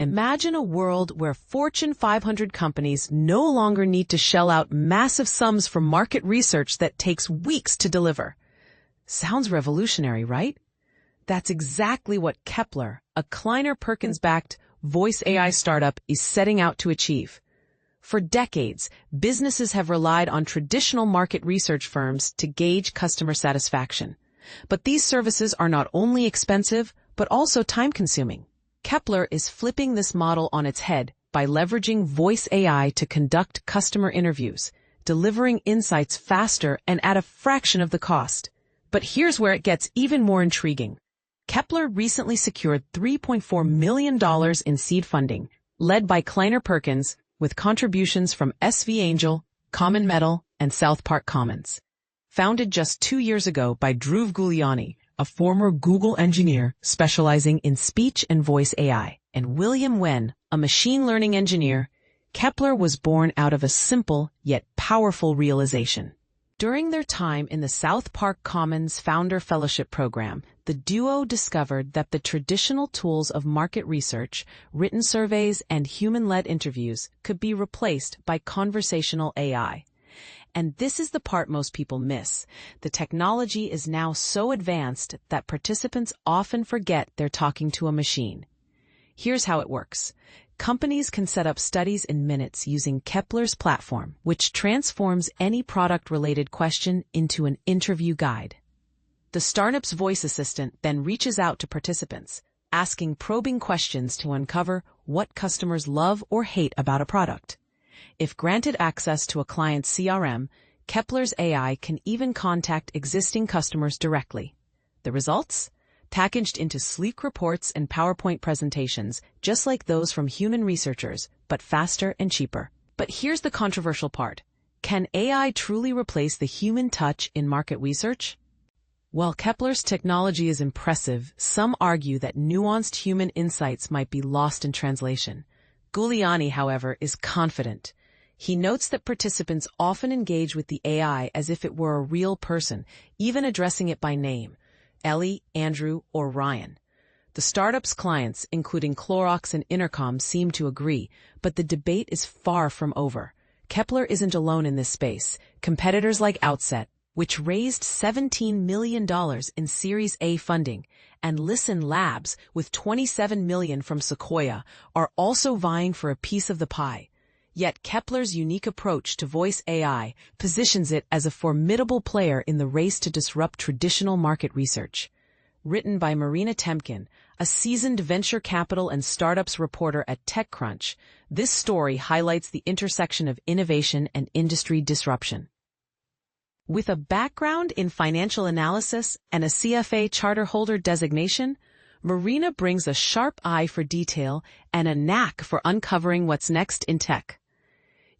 Imagine a world where Fortune 500 companies no longer need to shell out massive sums for market research that takes weeks to deliver. Sounds revolutionary, right? That's exactly what Keplar, a Kleiner Perkins-backed voice AI startup, is setting out to achieve. For decades, businesses have relied on traditional market research firms to gauge customer satisfaction. But these services are not only expensive, but also time-consuming. Keplar is flipping this model on its head by leveraging voice AI to conduct customer interviews, delivering insights faster and at a fraction of the cost. But here's where it gets even more intriguing. Keplar recently secured $3.4 million in seed funding, led by Kleiner Perkins, with contributions from SV Angel, Common Metal, and South Park Commons. Founded just 2 years ago by Dhruv Guliani, a former Google engineer specializing in speech and voice AI, and William Wen, a machine learning engineer, Keplar was born out of a simple yet powerful realization. During their time in the South Park Commons Founder Fellowship Program, the duo discovered that the traditional tools of market research, written surveys, and human-led interviews could be replaced by conversational AI. And this is the part most people miss. The technology is now so advanced that participants often forget they're talking to a machine. Here's how it works. Companies can set up studies in minutes using Keplar's platform, which transforms any product-related question into an interview guide. The startup's voice assistant then reaches out to participants, asking probing questions to uncover what customers love or hate about a product. If granted access to a client's CRM, Keplar's AI can even contact existing customers directly. The results? Packaged into sleek reports and PowerPoint presentations, just like those from human researchers, but faster and cheaper. But here's the controversial part. Can AI truly replace the human touch in market research? While Keplar's technology is impressive, some argue that nuanced human insights might be lost in translation. Guliani, however, is confident. He notes that participants often engage with the AI as if it were a real person, even addressing it by name. Ellie, Andrew, or Ryan. The startup's clients, including Clorox and Intercom, seem to agree, but the debate is far from over. Keplar isn't alone in this space. Competitors like Outset, which raised $17 million in Series A funding, and Listen Labs, with $27 million from Sequoia, are also vying for a piece of the pie. Yet Keplar's unique approach to voice AI positions it as a formidable player in the race to disrupt traditional market research. Written by Marina Temkin, a seasoned venture capital and startups reporter at TechCrunch, this story highlights the intersection of innovation and industry disruption. With a background in financial analysis and a CFA charter holder designation, Marina brings a sharp eye for detail and a knack for uncovering what's next in tech.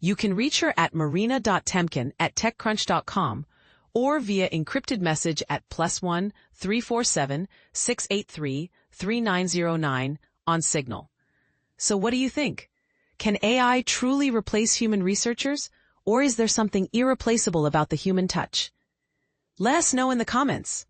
You can reach her at marina.temkin@techcrunch.com or via encrypted message at +1 347 683 3909 on Signal. So what do you think? Can AI truly replace human researchers, or is there something irreplaceable about the human touch? Let us know in the comments.